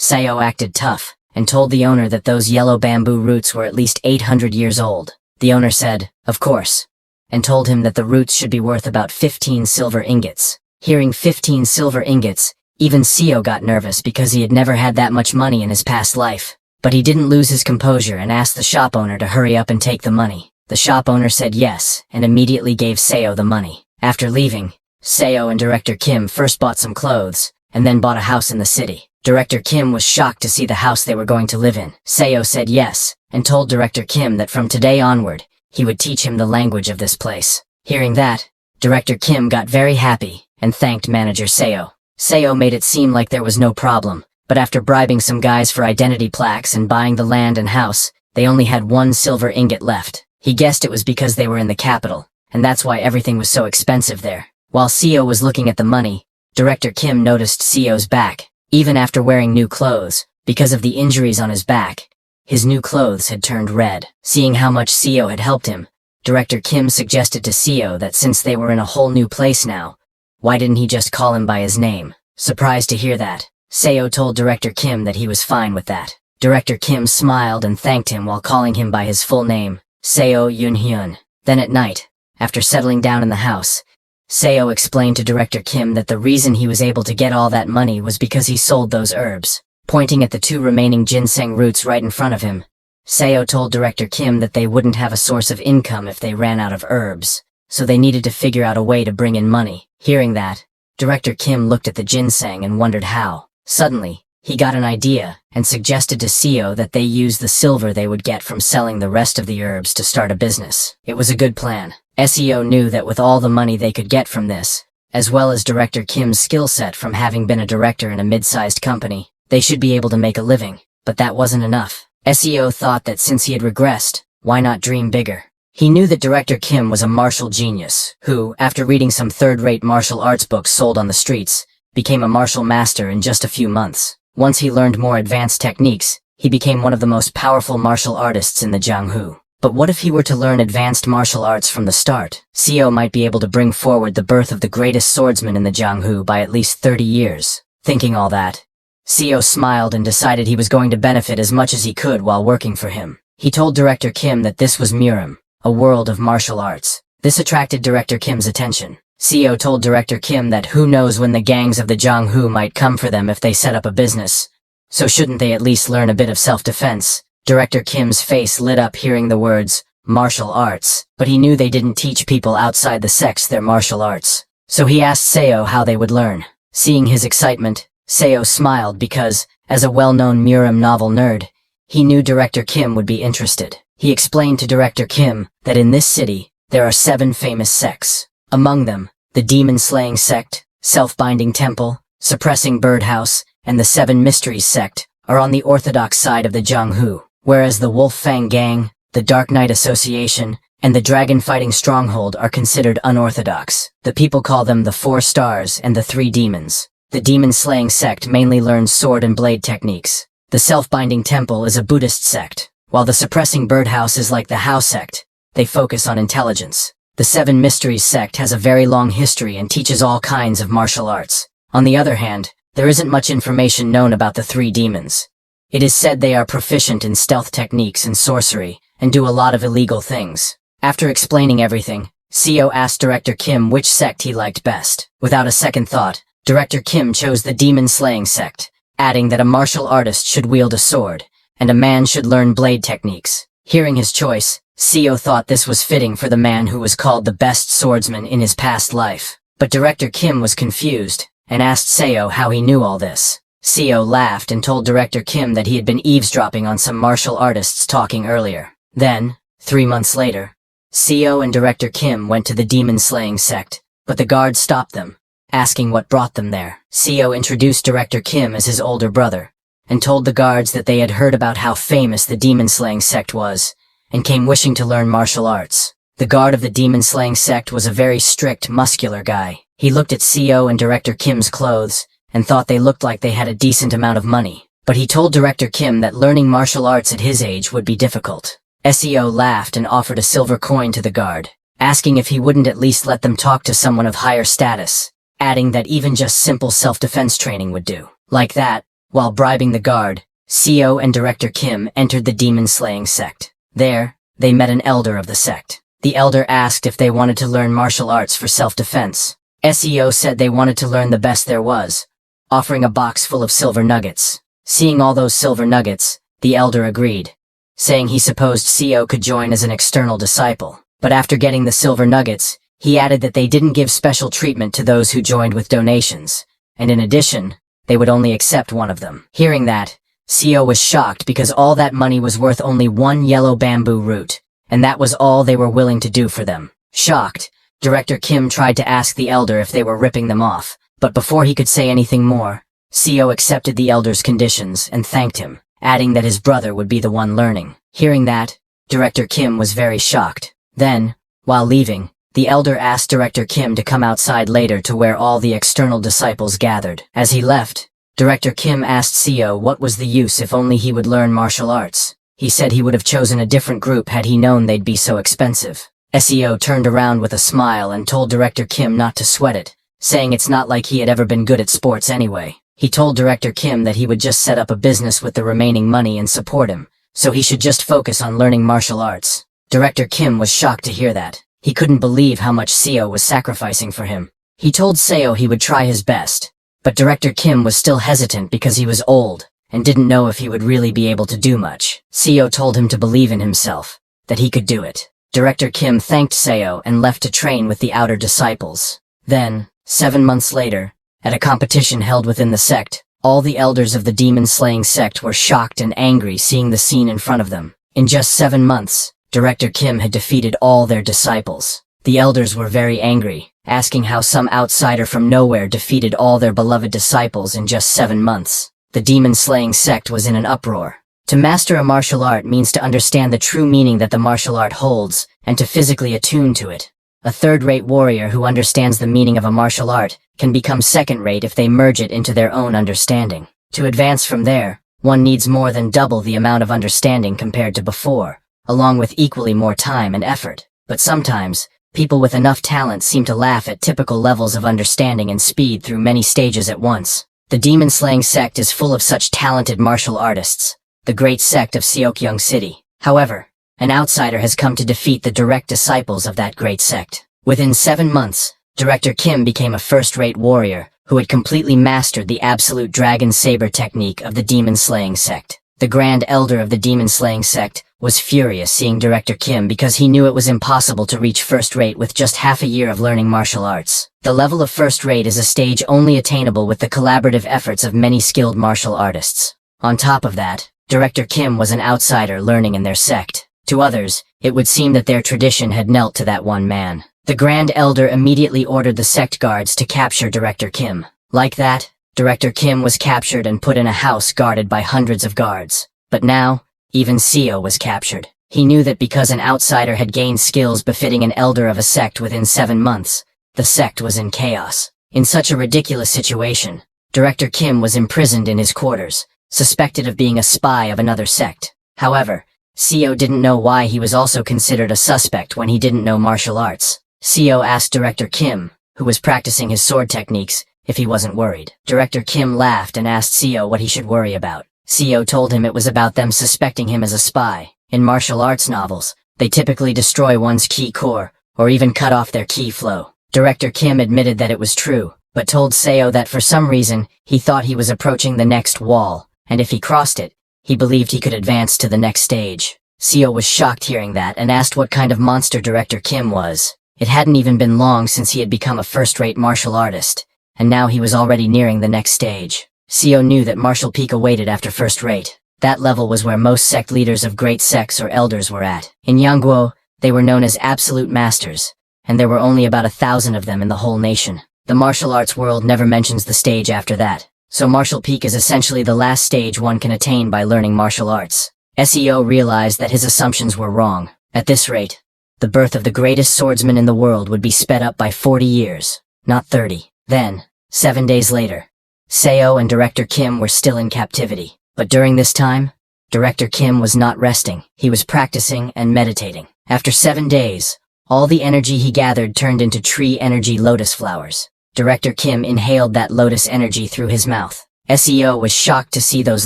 Seo acted tough, and told the owner that those yellow bamboo roots were at least 800 years old. The owner said, "Of course," and told him that the roots should be worth about 15 silver ingots. Hearing 15 silver ingots, even Seo got nervous because he had never had that much money in his past life. But he didn't lose his composure and asked the shop owner to hurry up and take the money. The shop owner said yes, and immediately gave Seo the money. After leaving, Seo and Director Kim first bought some clothes, and then bought a house in the city. Director Kim was shocked to see the house they were going to live in. Seo said yes, and told Director Kim that from today onward, he would teach him the language of this place. Hearing that, Director Kim got very happy, and thanked manager Seo. Seo made it seem like there was no problem, but after bribing some guys for identity plaques and buying the land and house, they only had 1 silver ingot left. He guessed it was because they were in the capital, and that's why everything was so expensive there. While Seo was looking at the money, Director Kim noticed Seo's back. Even after wearing new clothes, because of the injuries on his back, his new clothes had turned red. Seeing how much Seo had helped him, Director Kim suggested to Seo that since they were in a whole new place now, why didn't he just call him by his name? Surprised to hear that, Seo told Director Kim that he was fine with that. Director Kim smiled and thanked him while calling him by his full name, Seo Yun-hyun. Then at night, after settling down in the house, Seo explained to Director Kim that the reason he was able to get all that money was because he sold those herbs. Pointing at the 2 remaining ginseng roots right in front of him, Seo told Director Kim that they wouldn't have a source of income if they ran out of herbs, so they needed to figure out a way to bring in money. Hearing that, Director Kim looked at the ginseng and wondered how. Suddenly, he got an idea and suggested to Seo that they use the silver they would get from selling the rest of the herbs to start a business. It was a good plan. Seo knew that with all the money they could get from this, as well as Director Kim's skill set from having been a director in a mid-sized company, they should be able to make a living. But that wasn't enough. Seo thought that since he had regressed, why not dream bigger? He knew that Director Kim was a martial genius, who, after reading some third-rate martial arts books sold on the streets, became a martial master in just a few months. Once he learned more advanced techniques, he became one of the most powerful martial artists in the Jianghu. But what if he were to learn advanced martial arts from the start? Seo might be able to bring forward the birth of the greatest swordsman in the Jianghu by at least 30 years. Thinking all that, Seo smiled and decided he was going to benefit as much as he could while working for him. He told Director Kim that this was Murim, a world of martial arts. This attracted Director Kim's attention. Seo told Director Kim that who knows when the gangs of the Jianghu might come for them if they set up a business. So shouldn't they at least learn a bit of self-defense? Director Kim's face lit up hearing the words, martial arts, but he knew they didn't teach people outside the sects their martial arts. So he asked Seo how they would learn. Seeing his excitement, Seo smiled because, as a well-known Murim novel nerd, he knew Director Kim would be interested. He explained to Director Kim that in this city, there are 7 famous sects. Among them, the demon-slaying sect, self-binding temple, suppressing birdhouse, and the 7 mysteries sect are on the orthodox side of the Jianghu, whereas the Wolf Fang Gang, the Dark Knight Association, and the dragon-fighting stronghold are considered unorthodox. The people call them the 4 stars and the 3 demons. The demon-slaying sect mainly learns sword and blade techniques. The self-binding temple is a Buddhist sect, while the suppressing birdhouse is like the Hao sect. They focus on intelligence. The 7 Mysteries sect has a very long history and teaches all kinds of martial arts. On the other hand, there isn't much information known about the 3 demons. It is said they are proficient in stealth techniques and sorcery, and do a lot of illegal things. After explaining everything, Seo asked Director Kim which sect he liked best. Without a second thought, Director Kim chose the demon-slaying sect, adding that a martial artist should wield a sword, and a man should learn blade techniques. Hearing his choice, Seo thought this was fitting for the man who was called the best swordsman in his past life. But Director Kim was confused, and asked Seo how he knew all this. Seo laughed and told Director Kim that he had been eavesdropping on some martial artists talking earlier. Then, 3 months later, Seo and Director Kim went to the demon-slaying sect, but the guards stopped them, asking what brought them there. Seo introduced Director Kim as his older brother, and told the guards that they had heard about how famous the demon-slaying sect was, and came wishing to learn martial arts. The guard of the demon-slaying sect was a very strict, muscular guy. He looked at Seo and Director Kim's clothes, and thought they looked like they had a decent amount of money. But he told Director Kim that learning martial arts at his age would be difficult. Seo laughed and offered a silver coin to the guard, asking if he wouldn't at least let them talk to someone of higher status, adding that even just simple self-defense training would do. Like that, While bribing the guard, Seo and Director Kim entered the demon-slaying sect. There, they met an elder of the sect. The elder asked if they wanted to learn martial arts for self-defense. Seo said they wanted to learn the best there was, offering a box full of silver nuggets. Seeing all those silver nuggets, the elder agreed, saying he supposed Seo could join as an external disciple. But after getting the silver nuggets, he added that they didn't give special treatment to those who joined with donations, and in addition, they would only accept one of them. Hearing that, Seo was shocked because all that money was worth only one yellow bamboo root, and that was all they were willing to do for them. Shocked, Director Kim tried to ask the elder if they were ripping them off, but before he could say anything more, Seo accepted the elder's conditions and thanked him, adding that his brother would be the one learning. Hearing that, Director Kim was very shocked. Then, while leaving, the elder asked Director Kim to come outside later to where all the external disciples gathered. As he left, Director Kim asked Seo what was the use if only he would learn martial arts. He said he would have chosen a different group had he known they'd be so expensive. Seo turned around with a smile and told Director Kim not to sweat it, saying it's not like he had ever been good at sports anyway. He told Director Kim that he would just set up a business with the remaining money and support him, so he should just focus on learning martial arts. Director Kim was shocked to hear that. He couldn't believe how much Seo was sacrificing for him. He told Seo he would try his best, but Director Kim was still hesitant because he was old and didn't know if he would really be able to do much. Seo told him to believe in himself, that he could do it. Director Kim thanked Seo and left to train with the outer disciples. Then, 7 months later, at a competition held within the sect, all the elders of the demon-slaying sect were shocked and angry seeing the scene in front of them. In just 7 months, Director Kim had defeated all their disciples. The elders were very angry, asking how some outsider from nowhere defeated all their beloved disciples in just 7 months. The demon-slaying sect was in an uproar. To master a martial art means to understand the true meaning that the martial art holds, and to physically attune to it. A third-rate warrior who understands the meaning of a martial art can become second-rate if they merge it into their own understanding. To advance from there, one needs more than double the amount of understanding compared to before, along with equally more time and effort. But sometimes, people with enough talent seem to laugh at typical levels of understanding and speed through many stages at once. The demon-slaying sect is full of such talented martial artists, the great sect of Seokyeong City. However, an outsider has come to defeat the direct disciples of that great sect. Within 7 months, Director Kim became a first-rate warrior who had completely mastered the absolute dragon saber technique of the demon-slaying sect. The Grand Elder of the demon-slaying sect was furious seeing Director Kim because he knew it was impossible to reach first-rate with just half a year of learning martial arts. The level of first-rate is a stage only attainable with the collaborative efforts of many skilled martial artists. On top of that, Director Kim was an outsider learning in their sect. To others, it would seem that their tradition had knelt to that one man. The Grand Elder immediately ordered the sect guards to capture Director Kim. Like that, Director Kim was captured and put in a house guarded by hundreds of guards. But now, even Seo was captured. He knew that because an outsider had gained skills befitting an elder of a sect within 7 months, the sect was in chaos. In such a ridiculous situation, Director Kim was imprisoned in his quarters, suspected of being a spy of another sect. However, Seo didn't know why he was also considered a suspect when he didn't know martial arts. Seo asked Director Kim, who was practicing his sword techniques, if he wasn't worried. Director Kim laughed and asked Seo what he should worry about. Seo told him it was about them suspecting him as a spy. In martial arts novels, they typically destroy one's ki core, or even cut off their ki flow. Director Kim admitted that it was true, but told Seo that for some reason, he thought he was approaching the next wall, and if he crossed it, he believed he could advance to the next stage. Seo was shocked hearing that and asked what kind of monster Director Kim was. It hadn't even been long since he had become a first-rate martial artist, and now he was already nearing the next stage. Seo knew that martial peak awaited after first-rate. That level was where most sect leaders of great sects or elders were at. In Yangguo, they were known as absolute masters, and there were only about 1,000 of them in the whole nation. The martial arts world never mentions the stage after that, so martial peak is essentially the last stage one can attain by learning martial arts. Seo realized that his assumptions were wrong. At this rate, the birth of the greatest swordsman in the world would be sped up by 40 years, not 30. Then, 7 days later, Seo and Director Kim were still in captivity. But during this time, Director Kim was not resting. He was practicing and meditating. After 7 days, all the energy he gathered turned into tree energy lotus flowers. Director Kim inhaled that lotus energy through his mouth. SEO was shocked to see those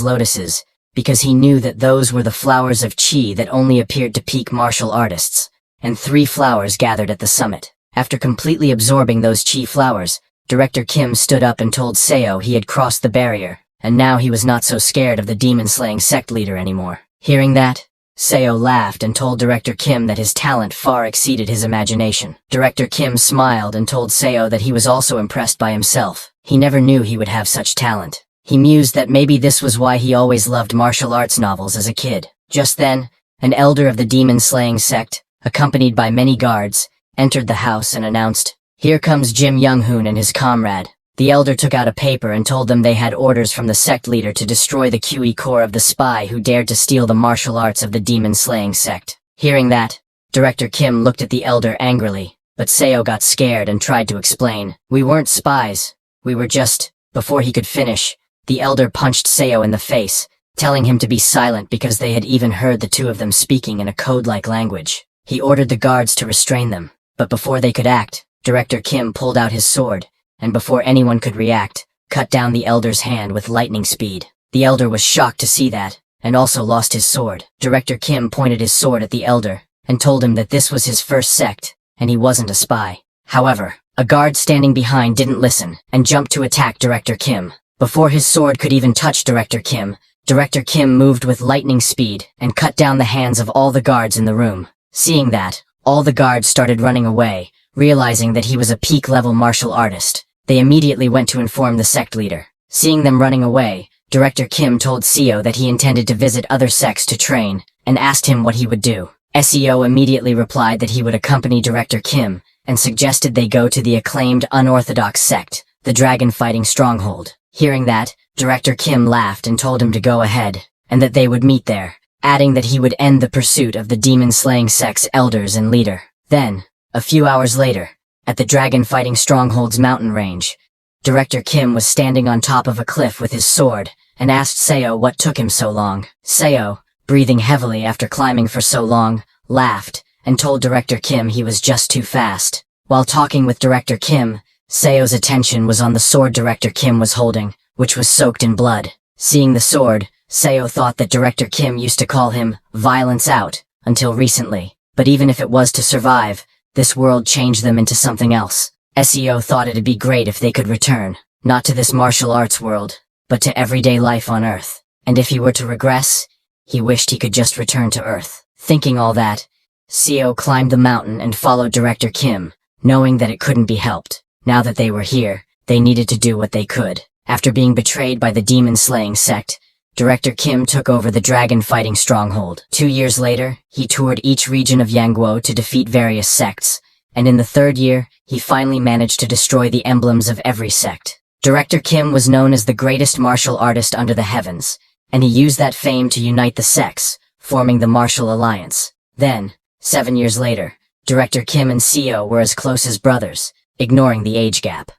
lotuses, because he knew that those were the flowers of chi that only appeared to peak martial artists, and 3 flowers gathered at the summit. After completely absorbing those chi flowers, Director Kim stood up and told Seo he had crossed the barrier, and now he was not so scared of the demon-slaying sect leader anymore. Hearing that, Seo laughed and told Director Kim that his talent far exceeded his imagination. Director Kim smiled and told Seo that he was also impressed by himself. He never knew he would have such talent. He mused that maybe this was why he always loved martial arts novels as a kid. Just then, an elder of the demon-slaying sect, accompanied by many guards, entered the house and announced, "Here comes Jim Young-hoon and his comrade." The elder took out a paper and told them they had orders from the sect leader to destroy the QE core of the spy who dared to steal the martial arts of the demon-slaying sect. Hearing that, Director Kim looked at the elder angrily, but Seo got scared and tried to explain. "We weren't spies. We were just..." Before he could finish, the elder punched Seo in the face, telling him to be silent because they had even heard the two of them speaking in a code-like language. He ordered the guards to restrain them, but before they could act, Director Kim pulled out his sword, and before anyone could react, cut down the elder's hand with lightning speed. The elder was shocked to see that, and also lost his sword. Director Kim pointed his sword at the elder, and told him that this was his first sect, and he wasn't a spy. However, a guard standing behind didn't listen, and jumped to attack Director Kim. Before his sword could even touch Director Kim moved with lightning speed and cut down the hands of all the guards in the room. Seeing that, all the guards started running away, realizing that he was a peak-level martial artist. They immediately went to inform the sect leader. Seeing them running away, Director Kim told Seo that he intended to visit other sects to train, and asked him what he would do. Seo immediately replied that he would accompany Director Kim, and suggested they go to the acclaimed unorthodox sect, the dragon-fighting stronghold. Hearing that, Director Kim laughed and told him to go ahead, and that they would meet there, adding that he would end the pursuit of the demon-slaying sect's elders and leader. Then, a few hours later, at the dragon-fighting stronghold's mountain range, Director Kim was standing on top of a cliff with his sword, and asked Seo what took him so long. Seo, breathing heavily after climbing for so long, laughed, and told Director Kim he was just too fast. While talking with Director Kim, Seo's attention was on the sword Director Kim was holding, which was soaked in blood. Seeing the sword, Seo thought that Director Kim used to call him Violence Out, until recently. But even if it was to survive, this world changed them into something else. Seo thought it'd be great if they could return, not to this martial arts world, but to everyday life on Earth. And if he were to regress, he wished he could just return to Earth. Thinking all that, Seo climbed the mountain and followed Director Kim, knowing that it couldn't be helped. Now that they were here, they needed to do what they could. After being betrayed by the demon-slaying sect, Director Kim took over the dragon-fighting stronghold. 2 years later, he toured each region of Yangguo to defeat various sects, and in the 3rd year, he finally managed to destroy the emblems of every sect. Director Kim was known as the greatest martial artist under the heavens, and he used that fame to unite the sects, forming the Martial Alliance. Then, 7 years later, Director Kim and Seo were as close as brothers, ignoring the age gap.